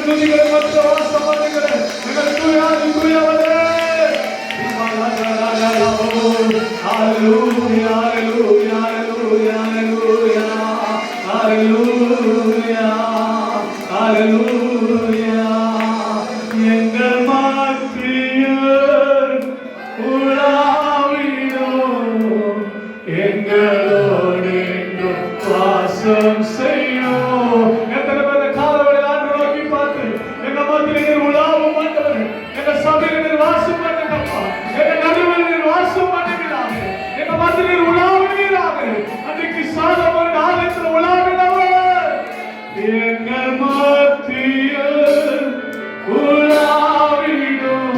துதிகள் மற்ற வாசம் பண்ணுகிற எங்கள் தூயாதி தூயவரே. ஹalleluya ஹalleluya ஹalleluya ஹalleluya ஹalleluya. எங்கள் மத்தியில் உலாவிடும் எங்களோடு வாசம் செய்யும். எத்தனை பேர் காலவரை ஆண்டு நோக்கி பார்த்து எங்க மத்தியில் உலாவும் ஆண்டவர், எங்க சபையில் வாசம் பண்ணுங்கப்பா, எங்க நடுவில் வாசம் பண்ணுகிறாங்க, எங்க மத்தியில் உலாவுகிறாங்க. அன்றைக்கு சாலமோன் ஆலயத்தில் உலாவினவர் எங்கள் மத்தியில் உலாவிடும்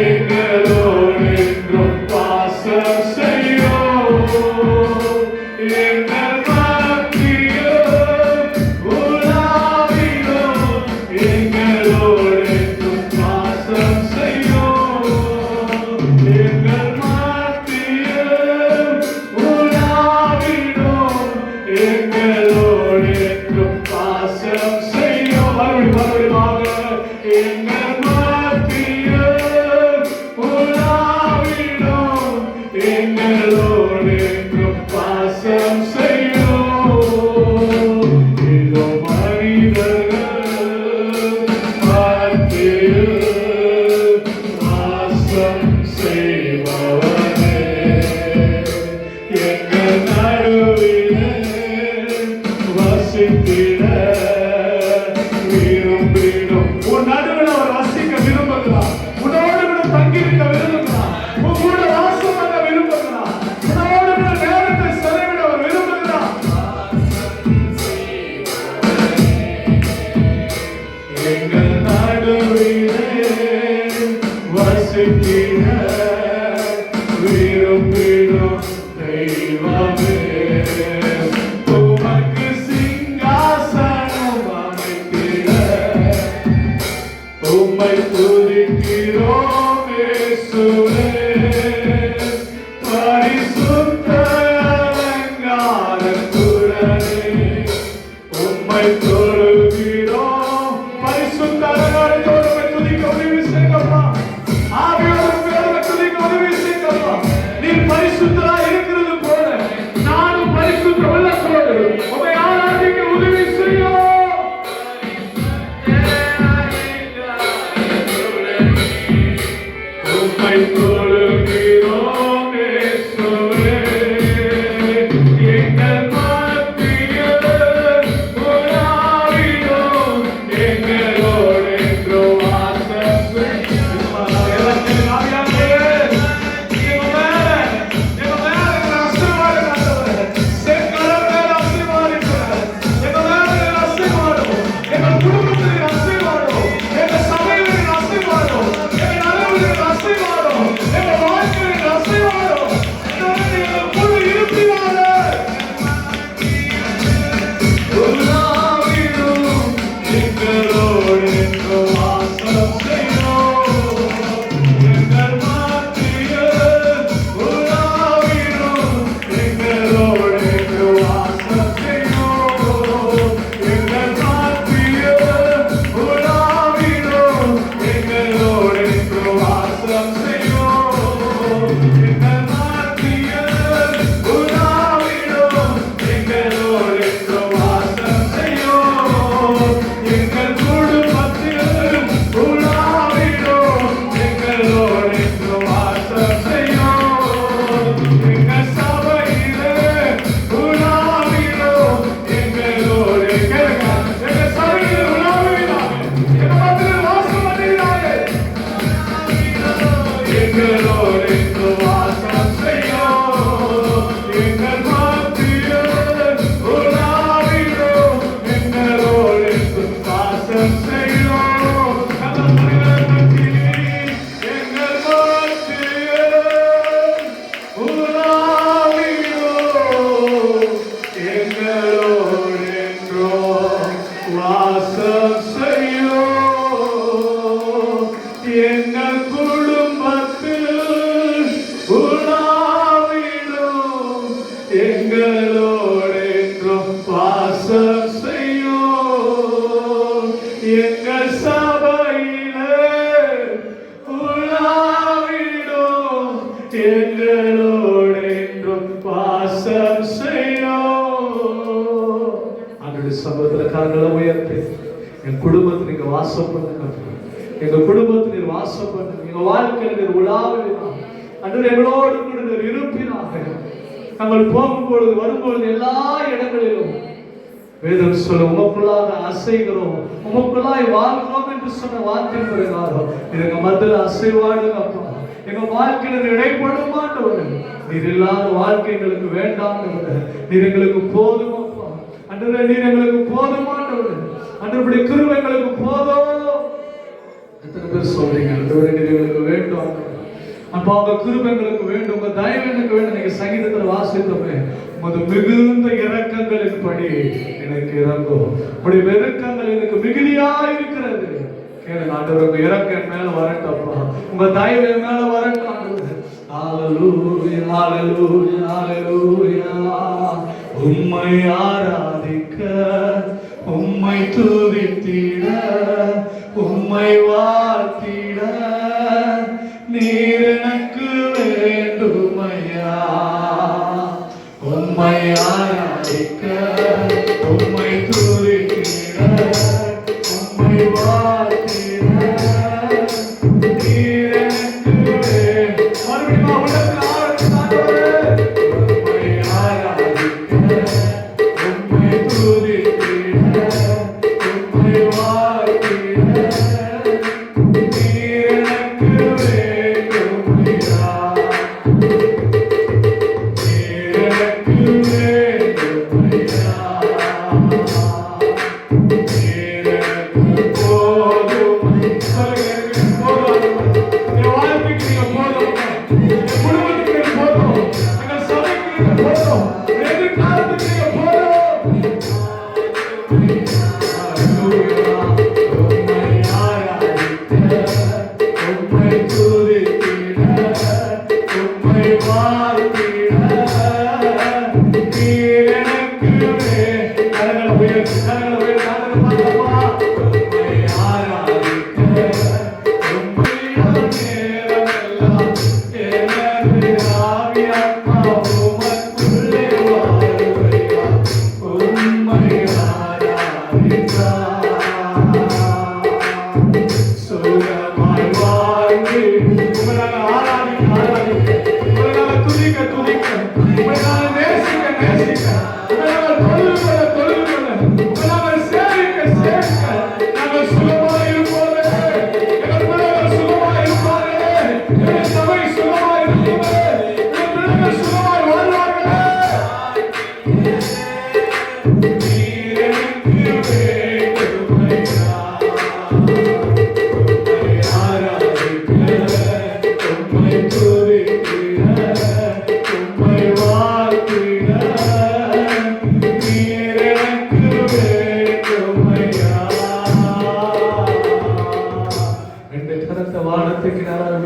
எங்களோடு என்றும் வாசம் செய்யும். எங்கள் மத்தியில் உலாவிடும் எங்களோடு என்றும் வாசம் செய்யும். எங்கள் மத்தியில் உலாவிடும் எங்களோடு என்றும் வாசம் செய்யும். மறுபடியும் எங்கள் மத்தியில் உலாவிடும் எங்களோடு என்றும் வாசம் செய்யும். இதோ மனிதர்கள் மத்தியில் வாசம் செய்பவரே, எங்கள் நடுவிலே வசித்திட விரும்பிடும். உன் நடுவில் அவர் வசிக்க விரும்புகிறார், உன்னோடு கூட தங்கியிருக்க விரும்புகிறார், உன் கூட வாசம் பண்ண விரும்புகிறார், உன்னோடு கூட நேரத்தை செலவிட அவர் விரும்புகிறார். எங்கள் நடுவிலே வசிக்கிற விரும்பிடும் தெய்வமே, உமக்கு சிங்காசனம் அமைத்திட உம்மை துதிக்கிறோம் இயேசுவே. பரிசுத்த அலங்காரத்துடனே உம்மை தொழுகிறோம். பரிசுத்த அலங்காரத்தோடு உம்மை துதிக்க உதவி செய்யுங்கப்பா. ஆவியோடு உம்மை துதிக்க உதவி செய்யுங்கப்பா. நீர் பரிசுத்தராய் இருக்கிறது போல நானும் பரிசுத்த உள்ளத்தோடு உம்மை ஆராதிக்க உதவி செய்யும். உம்மை தொழுகிறோம் இயேசுவே. எங்கள் மத்தியில் உலாவிடும் எங்களோடு என்றும் வாசம் செய்யும். எல்லாத்தையும் ஆவியானவரே, எங்க மேல ஆசீர்வாதம் ஆண்டவரே. எங்கள் மேல ஆசீர்வாதம், எங்க மேல ஆசீர்வாதம், எங்கள் குடும்பத்தில் ஆசீர்வாதம், எங்க சபையில் ஆசீர்வாதம், எங்க நலவில் ஆசீர்வாதம், எங்க வாழ்க்கையில் ஆசீர்வாதம். எங்கள் முழு இருப்பினாலே உலாவிடும் எங்களோடு என்றும் வாசம் செய்யும். எங்கள் மத்தியில் உலாவிடும் எங்களோடு என்றும் வாசம் செய்யும். எங்கள் மத்தியில் உலாவிடும் எங்களோடு என்றும் வாசம் செய்யும். எங்கள் மத்தியில் உலாவிடும் எங்களோடு என்றும் வாசம் செய்யும். எங்கள் குடும்பத்தில் உலாவிடும் எங்களோடு என்றும் வாசம் செய்யும். எங்கள் சபையிலே உலாவிடும் எங்களோடு. கேளுங்க, எங்கள் சபையில் உலாவினார், எங்கள் மத்தியில் வாசம் பண்ணுகிறாரே, எங்களோடு என்றும் வாசம் செய்யும். எங்கள் மத்தியில் உலாவிடும் எங்களோடு என்றும் வாசம் செய்யும். எங்கள் மத்தியில் உலாவிடும் எங்களோடு என்றும் வாசம் செய்யும். எங்கள் குடும்பத்தில் உலாவிடும் எங்களோடு என்றும் வாசம் செய்யும். எங்கள் சமூகத்துல கரங்களை உயர்த்தி என் குடும்பத்தை நீங்க வாசம் பண்ணுங்க. எங்க குடும்பத்தை நீர் வாசம் பண்ணுங்க. எங்க வாழ்க்கையில் நீர் உலாவினார் அன்று எங்களோடு கூட நீர் இருப்பினாக. நாங்கள் போகும்பொழுது வரும்பொழுது எல்லா இடங்களிலும் வேதம் சொல்ல உமக்குள்ளாக அசைகிறோம், உமக்குள்ளாய் வாழ்கிறோம் என்று சொன்ன வார்த்தை பிரகாரம் எங்க மத்தியில் அசைவாடுங்க அப்பா. எங்க வாழ்க்கையில இடைப்படும் மாட்டவர். நீர் இல்லாத வாழ்க்கை எங்களுக்கு வேண்டாம். நீர் எங்களுக்கு போதும் அப்பா. அன்று நீர் எங்களுக்கு போதுமானவர். அன்றுபடி கிருபை எங்களுக்கு போதும். எத்தனை பேர் சொல்றீங்க அன்றுவரை நீர் எங்களுக்கு வேண்டும் அப்பா. உங்க கிருபை எங்களுக்கு வேண்டும், உங்க தயவு எனக்கு வேண்டும். நீங்க சங்கீதத்தில் வாசித்தோமே, உமது மிகுந்த இரக்கங்களின் படி எனக்கு இறங்கும், உடைய வெறுக்கங்கள் எனக்கு மிகுதியா இருக்கிறது. கேளுங்க ஆண்டவர், உங்க இரக்கம் என் மேல வரட்டப்பா, உங்க தயவு என் மேல வரட்டும். ஹல்லேலூயா ஹல்லேலூயா ஹல்லேலூயா. உம்மை ஆராதிக்க, உம்மை துதித்திட, உம்மை வாழ்த்திட நீர் எனக்கு வேண்டுமையா. உம்மை ஆராதிக்க, உம்மை துதித்திட, உம்மை வாழ்த்திட நீர் எனக்கு மறுபடியும் உள்ளத்தில் ஆராதித்தாண்டவரே. உம்மை ஆராதிக்க, உம்மை துதித்திட, உம்மை வாழ்த்திட நீர் எனக்கு வேண்டுமையா. நீர் எனக்கு வேண்டுமையா. நீர் எனக்கு போதும். சொல்லுங்க, போதும். என் வாழ்க்கைக்கு நீங்க போதும், என் குடும்பத்துக்கு நீங்க போதும், எங்கள் சபைக்கு நீங்க போதும், எதிர்காலத்துக்கு நீங்க போதும். ஹல்லேலூயா. உம்மை ஆராதிக்க, உம்மை துதித்திட, உம்மை வாழ்த்திட நீர் எனக்கு கரங்களை உயர்த்தி, கரங்களை உயர்த்தி ஆண்டவரே பார்த்தப்பா. உம்மை ஆராதிக்க, உம்மை நேரமெல்லாம் எனது ஆவி ஆத்மா உமக்குள்ளே வாழ்வையா. உம்மை ஆராதித்தார் சுகமாய் வாழ்ந்து உங்களால் ஆராதிக்க ஆராதிக்க, உங்களால் துதிக்க துதிக்க, உங்களால் நேசிக்க நேசிக்க, உங்களால் தொழுகொள்ள தொழுகொள்ள, உங்களால் சேவிக்க சேவிக்க நாங்கள் சுகமாய் இருப்போமே. எங்கள் பிள்ளைகள் சுகமாய் இருப்பார்களே, எங்கள் சபை சுகமாய் இருக்குமே, எங்கள் பிள்ளைகள் சுகமாய் வாழ்வார்களே. நீர் எனக்கு வேண்டுமையா. உம்மை ஆராதிக்க, உம்மை துதித்திட, உம்மை வாழ்த்திட நீர் எனக்கு வேண்டுமையா. ரெண்டு கரத்தை வானத்துக்கு நேராக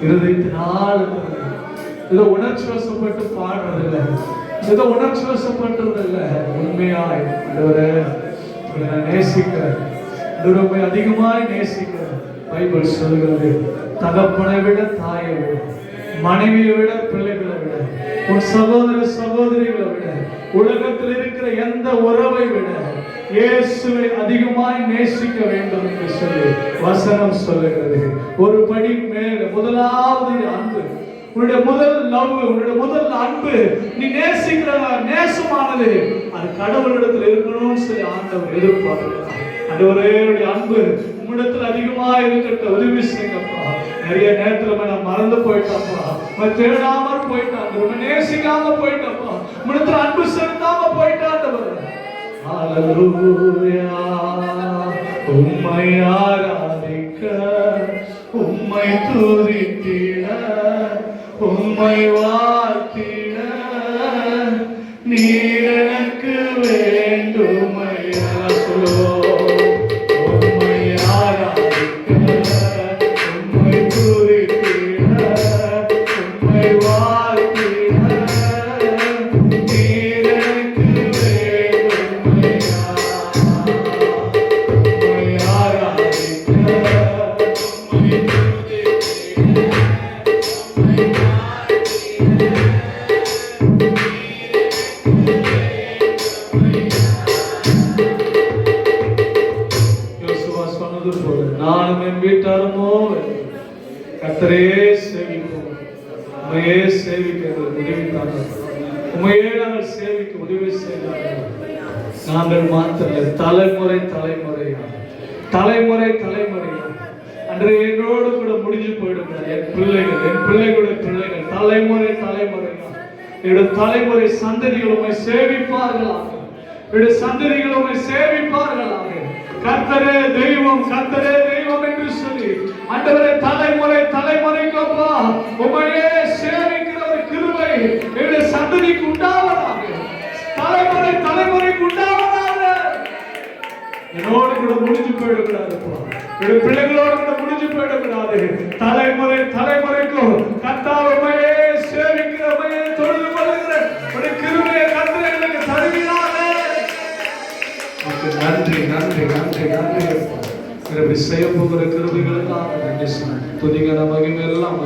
இருதயத்தினால் ஏதோ உணர்ச்சி வசப்பட்டு பாடுறதில்லை, ஏதோ உணர்ச்சி வசப்பட்டுறதில்லை. உண்மையாய் ஆண்டவரே உங்களை நான் நேசிக்கிறேன், உண்மை அதிகமாய் நேசிக்கிறேன். பைபிள் சொல்கிறது, தகப்பனை விட தாயை விட, மனைவியை விட, பிள்ளைகளை விட, உன் சகோதர சகோதரிகளை விட, உலகத்தில் இருக்கிற எந்த உறவை விட இயேசுவை அதிகமாய் நேசிக்க வேண்டும் என்று சொல்லி வசனம் சொல்லுகிறது. ஒரு படி மேல முதலாவது அன்பு, உன்னுடைய முதல் லவ், உன்னுடைய முதல் அன்பு, நீ நேசிக்கிற நேசமானது அது கடவுளிடத்தில் இருக்கணும்னு சொல்லி ஆண்டவர் எதிர்பார்க்கிறார். ஆண்டவரே உடைய அன்பு உன்னிடத்தில் அதிகமா இருக்கட்டும், உதவி செய்யுங்கப்பா. நிறைய நேரத்துல நான் மறந்து போயிட்டப்பா, தேடாமல் போயிட்டான், நேசிக்காம போயிட்டப்பா, உன்னிடத்தில் அன்பு செலுத்தாம போயிட்டான். ஹல்லேலூயா. உம்மை ஆராதிக்க, உம்மை துதித்திட, உம்மை வாழ்த்திட நீர் எனக்கு வேண்டுமையா. உம்மை ஆராதிக்க, உம்மை துதித்திட, உம்மை வாழ்த்திட நீர் எனக்கு வேண்டுமையா. உம்மை ஆராதிக்க, உம்மை துதித்திட, உம்மை உதவி செய்தார்கள். நாங்கள் மாத்திரம் தலைமுறை தலைமுறையாக அன்று என்னோடு கூட முடிஞ்சு போயிடுகிறார். என் பிள்ளைகளுடைய பிள்ளைகள் தலைமுறை என்னுடைய தலைமுறை சந்ததிகள் உம்மை சேவிப்பார்களாக. என்னுடைய சந்ததிகள் உம்மை சேவிப்பார்களாக. கர்த்தரே தெய்வம் என்று சொல்லி ஆண்டவரே தலைமுறைக்கு அப்பா உம்மையே சேவிக்கிற ஒரு கிருபை என்னுடைய சந்ததிக்கு உண்டாவதாக. தலைமுறைக்கு உண்டாவதாக. என்னோடு கூட முடிஞ்சு போயிடக்கூடாது. என்னுடைய பிள்ளைகளோடு கூட முடிஞ்சு போயிடக்கூடாது. தலைமுறைக்கும் கர்த்தாவே உம்மையே சேவிக்கிற உம்மையே தொழுது கொள்ளுகிற ஒரு கிருபையை கர்த்தரே எனக்கு தருவீராக. நன்றி இப்படி செய்ய போகிற கிருபைகளுக்காக நன்றி. துதிகர மகிமை எல்லாம்